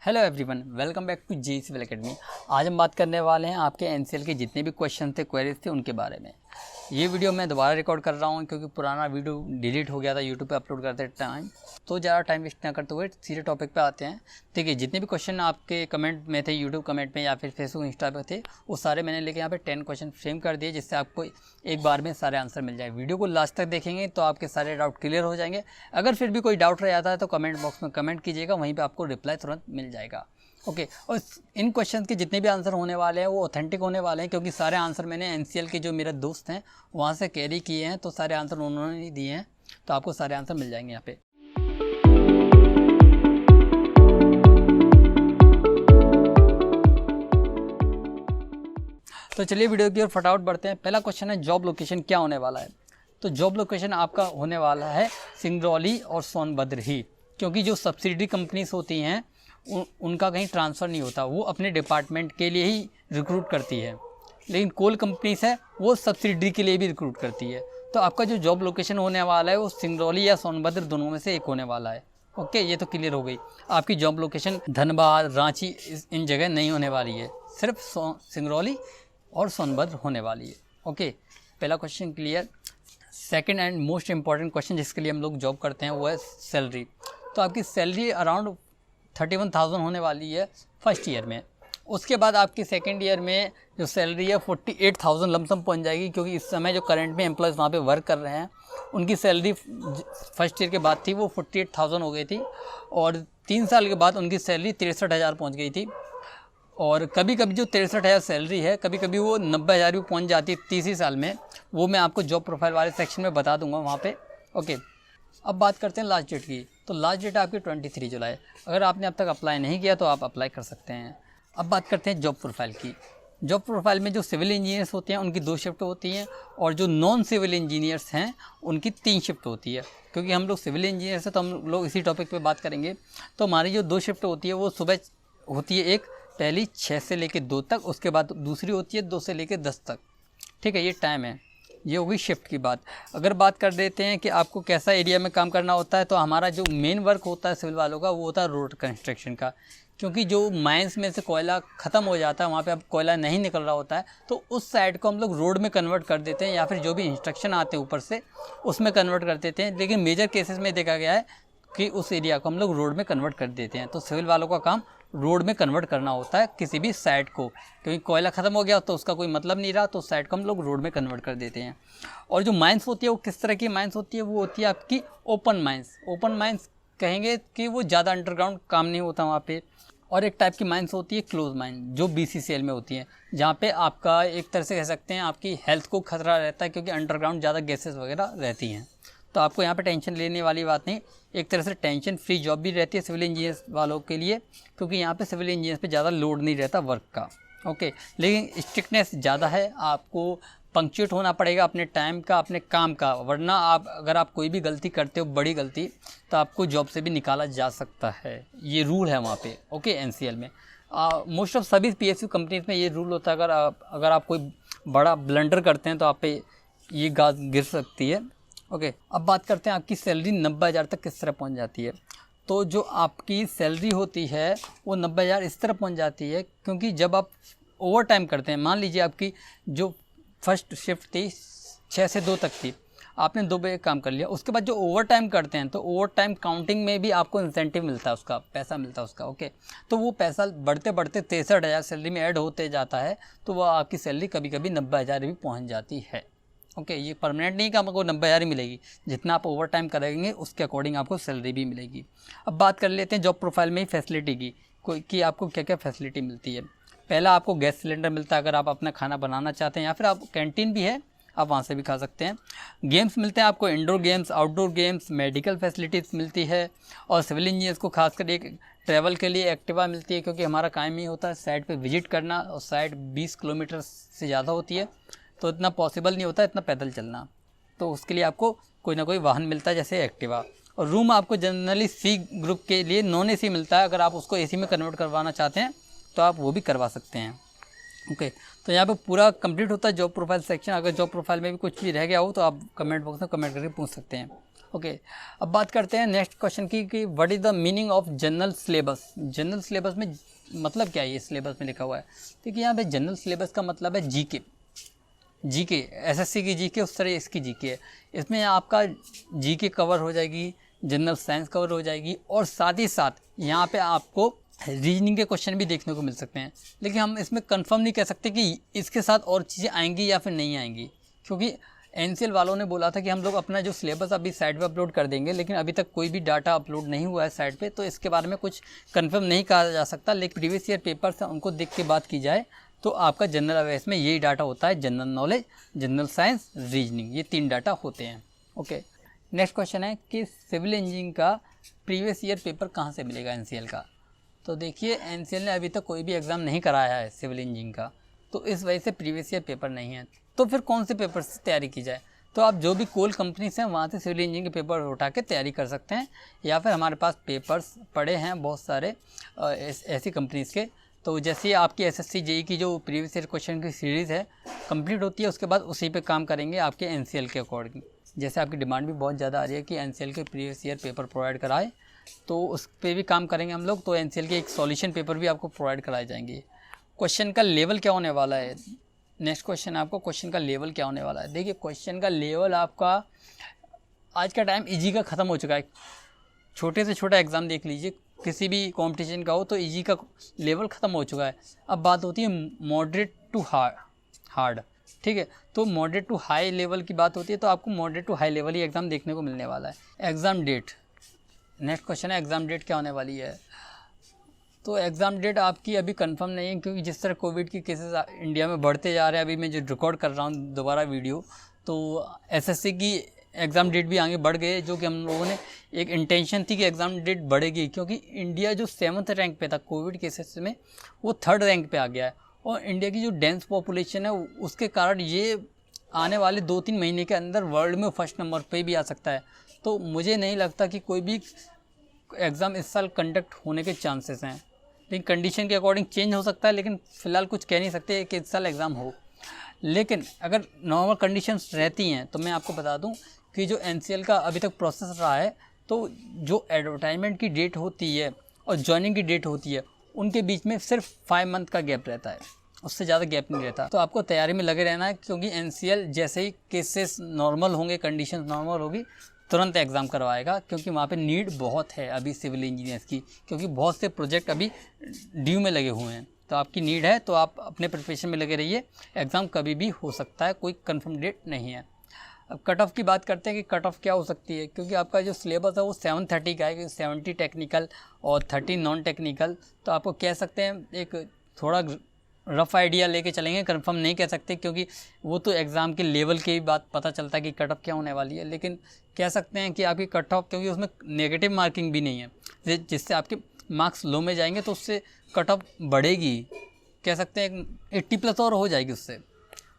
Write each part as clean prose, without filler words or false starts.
Hello everyone, welcome back to G Civil Academy. आज हम बात करने वाले हैं आपके एनसीएल के जितने भी क्वेश्चन थे, क्वेरीज थे, उनके बारे में। ये वीडियो मैं दोबारा रिकॉर्ड कर रहा हूँ क्योंकि पुराना वीडियो डिलीट हो गया था यूट्यूब पे अपलोड करते टाइम। तो ज़्यादा टाइम वेस्ट ना करते हुए सीधे टॉपिक पे आते हैं। देखिए, जितने भी क्वेश्चन आपके कमेंट में थे, यूट्यूब कमेंट में या फिर फेसबुक इंस्टा पे थे, वो सारे मैंने लेके यहाँ पे 10 क्वेश्चन फ्रेम कर दिए, जिससे आपको एक बार में सारे आंसर मिल जाए। वीडियो को लास्ट तक देखेंगे तो आपके सारे डाउट क्लियर हो जाएंगे। अगर फिर भी कोई डाउट रह जाता है तो कमेंट बॉक्स में कमेंट कीजिएगा, वहीं पर आपको रिप्लाई तुरंत मिल जाएगा। ओके और इन क्वेश्चन के जितने भी आंसर होने वाले हैं वो ऑथेंटिक होने वाले हैं, क्योंकि सारे आंसर मैंने एनसीएल के जो मेरे दोस्त हैं वहाँ से कैरी किए हैं, तो सारे आंसर उन्होंने ही दिए हैं, तो आपको सारे आंसर मिल जाएंगे यहाँ पे। तो चलिए वीडियो की ओर फटाफट बढ़ते हैं। पहला क्वेश्चन है, जॉब लोकेशन क्या होने वाला है। तो जॉब लोकेशन आपका होने वाला है सिंगरौली और सोनभद्र ही, क्योंकि जो सब्सिडी कंपनीज होती हैं उनका कहीं ट्रांसफ़र नहीं होता, वो अपने डिपार्टमेंट के लिए ही रिक्रूट करती है। लेकिन कोल कंपनीज है वो सब्सिडी के लिए भी रिक्रूट करती है। तो आपका जो जॉब लोकेशन होने वाला है वो सिंगरौली या सोनभद्र दोनों में से एक होने वाला है। ओके, ये तो क्लियर हो गई। आपकी जॉब लोकेशन धनबाद, रांची इन जगह नहीं होने वाली है, सिर्फ सिंगरौली और सोनभद्र होने वाली है। ओके, पहला question clear. Second and most important question जिसके लिए हम लोग जॉब करते हैं वो है सैलरी। तो आपकी सैलरी अराउंड 31,000 होने वाली है फर्स्ट ईयर में। उसके बाद आपकी सेकेंड ईयर में जो सैलरी है 48,000 लमसम पहुंच जाएगी, क्योंकि इस समय जो करंट में एम्प्लॉयज़ वहाँ पे वर्क कर रहे हैं उनकी सैलरी फर्स्ट ईयर के बाद थी वो 48,000 हो गई थी, और 3 साल के बाद उनकी सैलरी 63,000 पहुँच गई थी। और कभी कभी जो 63,000 सैलरी है कभी कभी वो 90,000 भी पहुँच जाती है तीसरी साल में। वो मैं आपको जॉब प्रोफाइल वाले सेक्शन में बता दूंगा वहाँ पे। ओके, अब बात करते हैं लास्ट डेट की। तो लास्ट डेट आपकी 23 जुलाई। अगर आपने अब तक अप्लाई नहीं किया तो आप अप्लाई कर सकते हैं। अब बात करते हैं जॉब प्रोफाइल की। जॉब प्रोफाइल में जो सिविल इंजीनियर्स होते हैं उनकी 2 शिफ्ट होती हैं, और जो नॉन सिविल इंजीनियर्स हैं उनकी 3 शिफ्ट होती है। क्योंकि हम लोग सिविल इंजीनियर्स हैं तो हम लोग इसी टॉपिक पे बात करेंगे। तो हमारी जो 2 शिफ्ट होती है वो सुबह होती है, एक पहली 6 से लेकर 2 तक, उसके बाद दूसरी होती है 2 से लेकर 10 तक। ठीक है, ये टाइम है, ये होगी शिफ्ट की बात। अगर बात कर देते हैं कि आपको कैसा एरिया में काम करना होता है, तो हमारा जो मेन वर्क होता है सिविल वालों का वो होता है रोड कंस्ट्रक्शन का। क्योंकि जो माइंस में से कोयला ख़त्म हो जाता है, वहाँ पे अब कोयला नहीं निकल रहा होता है, तो उस साइड को हम लोग रोड में कन्वर्ट कर देते हैं, या फिर जो भी इंस्ट्रक्शन आते हैं ऊपर से उसमें कन्वर्ट कर देते हैं। लेकिन मेजर केसेस में देखा गया है कि उस एरिया को हम लोग रोड में कन्वर्ट कर देते हैं। तो सिविल वालों का काम रोड में कन्वर्ट करना होता है किसी भी साइट को, क्योंकि कोयला ख़त्म हो गया तो उसका कोई मतलब नहीं रहा, तो उस साइट को हम लोग रोड में कन्वर्ट कर देते हैं। और जो माइंस होती है वो किस तरह की माइंस होती है, वो होती है आपकी ओपन माइंस। ओपन माइंस कहेंगे कि वो ज़्यादा अंडरग्राउंड काम नहीं होता वहाँ पे। और एक टाइप की माइंस होती है क्लोज माइन, जो BCCL में होती है, जहाँ पे आपका एक तरह से कह सकते हैं आपकी हेल्थ को खतरा रहता है, क्योंकि अंडरग्राउंड ज़्यादा गैसेस वगैरह रहती हैं। तो आपको यहाँ पे टेंशन लेने वाली बात नहीं, एक तरह से टेंशन फ्री जॉब भी रहती है सिविल इंजीनियर्स वालों के लिए, क्योंकि यहाँ पे सिविल इंजीनियर्स पे ज़्यादा लोड नहीं रहता वर्क का। ओके, लेकिन स्ट्रिक्टनेस ज़्यादा है, आपको पंक्चुएट होना पड़ेगा अपने टाइम का, अपने काम का, वरना अगर आप कोई भी गलती करते हो, बड़ी गलती, तो आपको जॉब से भी निकाला जा सकता है। ये रूल है वहाँ पे। ओके, NCL में मोस्ट ऑफ सभी PSU कंपनीज में ये रूल होता है। अगर आप कोई बड़ा ब्लंडर करते हैं तो आप पे ये गाज गिर सकती है। ओके, अब बात करते हैं आपकी सैलरी 90,000 तक किस तरह पहुंच जाती है। तो जो आपकी सैलरी होती है वो 90,000 इस तरह पहुंच जाती है, क्योंकि जब आप ओवर टाइम करते हैं, मान लीजिए आपकी जो फर्स्ट शिफ्ट थी 6 से 2 तक थी, आपने 2 बजे काम कर लिया, उसके बाद जो ओवर टाइम करते हैं तो ओवर टाइम काउंटिंग में भी आपको इंसेंटिव मिलता है, उसका पैसा मिलता है उसका। ओके, तो वो पैसा बढ़ते बढ़ते 63,000 सैलरी में ऐड होते जाता है, तो वो आपकी सैलरी कभी कभी 90,000 भी पहुँच जाती है। ओके, ये परमानेंट नहीं कि आपको 90,000 ही मिलेगी, जितना आप ओवर टाइम करेंगे उसके अकॉर्डिंग आपको सैलरी भी मिलेगी। अब बात कर लेते हैं जॉब प्रोफाइल में ही फैसिलिटी की, कि आपको क्या क्या फैसिलिटी मिलती है। पहला, आपको गैस सिलेंडर मिलता है अगर आप अपना खाना बनाना चाहते हैं, या फिर आप कैंटीन भी है, आप वहाँ से भी खा सकते हैं। गेम्स मिलते हैं आपको, indoor games, outdoor games, medical facilities मिलती है। और सिविल इंजीनियर्स को खासकर एक ट्रैवल के लिए एक्टिवा मिलती है, क्योंकि हमारा काम ही होता है साइट पे विजिट करना, और साइट 20 किलोमीटर से ज़्यादा होती है, तो इतना पॉसिबल नहीं होता इतना पैदल चलना, तो उसके लिए आपको कोई ना कोई वाहन मिलता है, जैसे एक्टिवा। और रूम आपको जनरली C ग्रुप के लिए नॉन AC मिलता है, अगर आप उसको AC में कन्वर्ट करवाना चाहते हैं तो आप वो भी करवा सकते हैं। ओके, तो यहाँ पे पूरा कंप्लीट होता है जॉब प्रोफाइल सेक्शन। अगर जॉब प्रोफाइल में भी कुछ भी रह गया हो तो आप कमेंट बॉक्स में कमेंट करके पूछ सकते हैं। ओके, अब बात करते हैं नेक्स्ट क्वेश्चन की कि what is the meaning of general syllabus. General syllabus में मतलब क्या है, ये सिलेबस में लिखा हुआ है। देखिए यहाँ पे जनरल सिलेबस का मतलब है जीके, एसएससी की जीके उस तरह इसकी जीके है। इसमें आपका जीके कवर हो जाएगी, जनरल साइंस कवर हो जाएगी, और साथ ही साथ यहाँ पे आपको रीजनिंग के क्वेश्चन भी देखने को मिल सकते हैं। लेकिन हम इसमें कंफर्म नहीं कह सकते कि इसके साथ और चीज़ें आएंगी या फिर नहीं आएंगी, क्योंकि एनसीएल वालों ने बोला था कि हम लोग अपना जो सिलेबस अभी साइट पे अपलोड कर देंगे, लेकिन अभी तक कोई भी डाटा अपलोड नहीं हुआ है साइट पे, तो इसके बारे में कुछ कंफर्म नहीं कहा जा सकता। लेकिन प्रीवियस ईयर पेपर्स हैं उनको देख के बात की जाए तो आपका जनरल अवेयर्स में यही डाटा होता है, general knowledge, general science, reasoning, ये 3 डाटा होते हैं। ओके, नेक्स्ट क्वेश्चन है कि सिविल इंजीनियरिंग का प्रीवियस ईयर पेपर कहाँ से मिलेगा एनसीएल का। तो देखिए एनसीएल ने अभी तक कोई भी एग्ज़ाम नहीं कराया है सिविल इंजीनियरिंग का, तो इस वजह से प्रीवियस ईयर पेपर नहीं है। तो फिर कौन से पेपर से तैयारी की जाए, तो आप जो भी कोल कंपनीज हैं वहाँ से सिविल इंजीनियरिंग के पेपर उठा के तैयारी कर सकते हैं, या फिर हमारे पास पेपर्स पड़े हैं बहुत सारे ऐसी कंपनीज़ के। तो जैसे आपकी एसएससी जेई की जो प्रीवियस ईयर क्वेश्चन की सीरीज़ है कंप्लीट होती है, उसके बाद उसी पे काम करेंगे आपके एनसीएल के अकॉर्डिंग। जैसे आपकी डिमांड भी बहुत ज़्यादा आ रही है कि एनसीएल के प्रीवियस ईयर पेपर प्रोवाइड कराए, तो उस पर भी काम करेंगे हम लोग। तो एनसीएल के एक सॉल्यूशन पेपर भी आपको प्रोवाइड कराए जाएंगे। क्वेश्चन का लेवल क्या होने वाला है, नेक्स्ट क्वेश्चन आपको क्वेश्चन का लेवल क्या होने वाला है। देखिए क्वेश्चन का लेवल आपका आज का टाइम इजी का ख़त्म हो चुका है। छोटे से छोटा एग्ज़ाम देख लीजिए, किसी भी कंपटीशन का हो तो इजी का लेवल ख़त्म हो चुका है। अब बात होती है मॉडरेट टू हार्ड, ठीक है। तो मॉडरेट टू हाई लेवल की बात होती है, तो आपको मॉडरेट टू हाई लेवल ही एग्ज़ाम देखने को मिलने वाला है। एग्ज़ाम डेट, नेक्स्ट क्वेश्चन है एग्ज़ाम डेट क्या होने वाली है। तो एग्ज़ाम डेट आपकी अभी कंफर्म नहीं है, क्योंकि जिस तरह कोविड के केसेस इंडिया में बढ़ते जा रहे हैं, अभी मैं जो रिकॉर्ड कर रहा हूँ दोबारा वीडियो, तो एसएससी की एग्ज़ाम डेट भी आगे बढ़ गए, जो कि हम लोगों ने एक इंटेंशन थी कि एग्ज़ाम डेट बढ़ेगी, क्योंकि इंडिया जो 7th रैंक पे था कोविड केसेस में, वो 3rd रैंक पे आ गया है। और इंडिया की जो डेंस पॉपुलेशन है उसके कारण ये आने वाले 2-3 महीने के अंदर वर्ल्ड में फर्स्ट नंबर पे भी आ सकता है। तो मुझे नहीं लगता कि कोई भी एग्ज़ाम इस साल कंडक्ट होने के चांसेस हैं, लेकिन कंडीशन के अकॉर्डिंग चेंज हो सकता है। लेकिन फ़िलहाल कुछ कह नहीं सकते कि इस साल एग्ज़ाम हो। लेकिन अगर नॉर्मल कंडीशंस रहती हैं तो मैं आपको बता दूं कि जो एनसीएल का अभी तक प्रोसेस रहा है, तो जो एडवर्टाइजमेंट की डेट होती है और ज्वाइनिंग की डेट होती है उनके बीच में सिर्फ 5 मंथ का गैप रहता है, उससे ज़्यादा गैप नहीं रहता। तो आपको तैयारी में लगे रहना है, क्योंकि एनसीएल जैसे ही केसेस नॉर्मल होंगे, कंडीशंस नॉर्मल होगी, तुरंत एग्ज़ाम करवाएगा, क्योंकि वहाँ पे नीड बहुत है अभी सिविल इंजीनियर्स की, क्योंकि बहुत से प्रोजेक्ट अभी ड्यू में लगे हुए हैं। तो आपकी नीड है, तो आप अपने प्रिपरेशन में लगे रहिए। एग्ज़ाम कभी भी हो सकता है, कोई कंफर्म डेट नहीं है। अब कट ऑफ की बात करते हैं कि कट ऑफ क्या हो सकती है, क्योंकि आपका जो सिलेबस है वो 730 का है, 70 टेक्निकल और 30 नॉन टेक्निकल। तो आपको कह सकते हैं एक थोड़ा रफ़ आइडिया लेके चलेंगे, कंफर्म नहीं कह सकते, क्योंकि वो तो एग्ज़ाम के लेवल की भी बात पता चलता है कि कट ऑफ क्या होने वाली है। लेकिन कह सकते हैं कि आपकी कट ऑफ, क्योंकि उसमें नेगेटिव मार्किंग भी नहीं है, जिससे आपके मार्क्स लो में जाएंगे तो उससे कट ऑफ बढ़ेगी, कह सकते हैं 80+ और हो जाएगी उससे,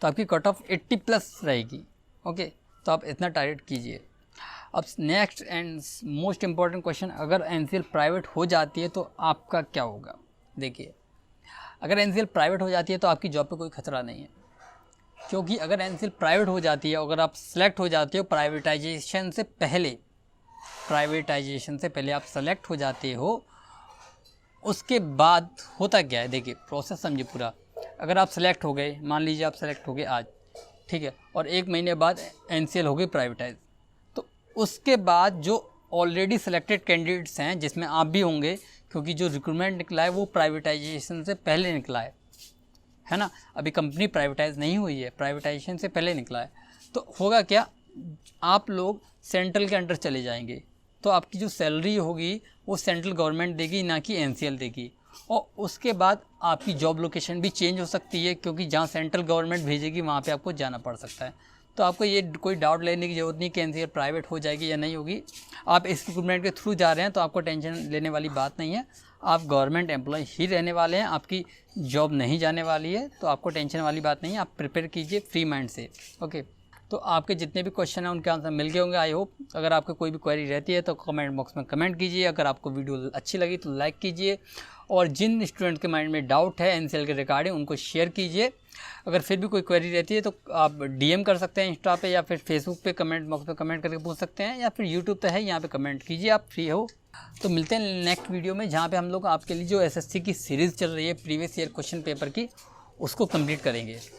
तो आपकी कट ऑफ 80+ रहेगी। ओके, तो आप इतना टारगेट कीजिए। अब next and most important question, अगर एनसीएल प्राइवेट हो जाती है तो आपका क्या होगा। देखिए अगर एनसीएल प्राइवेट हो जाती है तो आपकी जॉब पे कोई खतरा नहीं है, क्योंकि अगर एनसीएल प्राइवेट हो जाती है, अगर आप सेलेक्ट हो जाते हो प्राइवेटाइजेशन से पहले आप सेलेक्ट हो जाते हो, उसके बाद होता क्या है, देखिए प्रोसेस समझिए पूरा। अगर आप सेलेक्ट हो गए, मान लीजिए आप सेलेक्ट हो गए आज, ठीक है, और 1 महीने बाद एनसीएल हो गई प्राइवेटाइज, तो उसके बाद जो ऑलरेडी सेलेक्टेड कैंडिडेट्स हैं, जिसमें आप भी होंगे, क्योंकि जो रिक्रूटमेंट निकला है वो प्राइवेटाइजेशन से पहले निकला है ना, अभी कंपनी प्राइवेटाइज नहीं हुई है, प्राइवेटाइजेशन से पहले निकला है। तो होगा क्या, आप लोग सेंट्रल के अंडर चले जाएंगे, तो आपकी जो सैलरी होगी वो सेंट्रल गवर्नमेंट देगी, ना कि एनसीएल देगी। और उसके बाद आपकी जॉब लोकेशन भी चेंज हो सकती है, क्योंकि जहाँ सेंट्रल गवर्नमेंट भेजेगी वहाँ पे आपको जाना पड़ सकता है। तो आपको ये कोई डाउट लेने की ज़रूरत नहीं कि एनसीएल प्राइवेट हो जाएगी या नहीं होगी। आप इस रिक्रूटमेंट के थ्रू जा रहे हैं तो आपको टेंशन लेने वाली बात नहीं है, आप गवर्नमेंट एम्प्लॉय ही रहने वाले हैं, आपकी जॉब नहीं जाने वाली है, तो आपको टेंशन वाली बात नहीं है। आप प्रिपेयर कीजिए फ्री माइंड से। ओके, तो आपके जितने भी क्वेश्चन हैं उनके आंसर मिल गए होंगे आई होप। अगर आपको कोई भी क्वेरी रहती है तो कमेंट बॉक्स में कमेंट कीजिए। अगर आपको वीडियो अच्छी लगी तो लाइक कीजिए, और जिन स्टूडेंट के माइंड में डाउट है एनसीएल के रिगार्डिंग उनको शेयर कीजिए। अगर फिर भी कोई क्वेरी रहती है तो आप DM कर सकते हैं इंस्टा पे, या फिर फेसबुक पे कमेंट बॉक्स पे कमेंट करके पूछ सकते हैं, या फिर यूट्यूब तो है, यहाँ पे कमेंट कीजिए, आप फ्री हो। तो मिलते हैं नेक्स्ट वीडियो में, जहाँ पे हम लोग आपके लिए जो SSC की सीरीज़ चल रही है प्रीवियस ईयर क्वेश्चन पेपर की, उसको कंप्लीट करेंगे।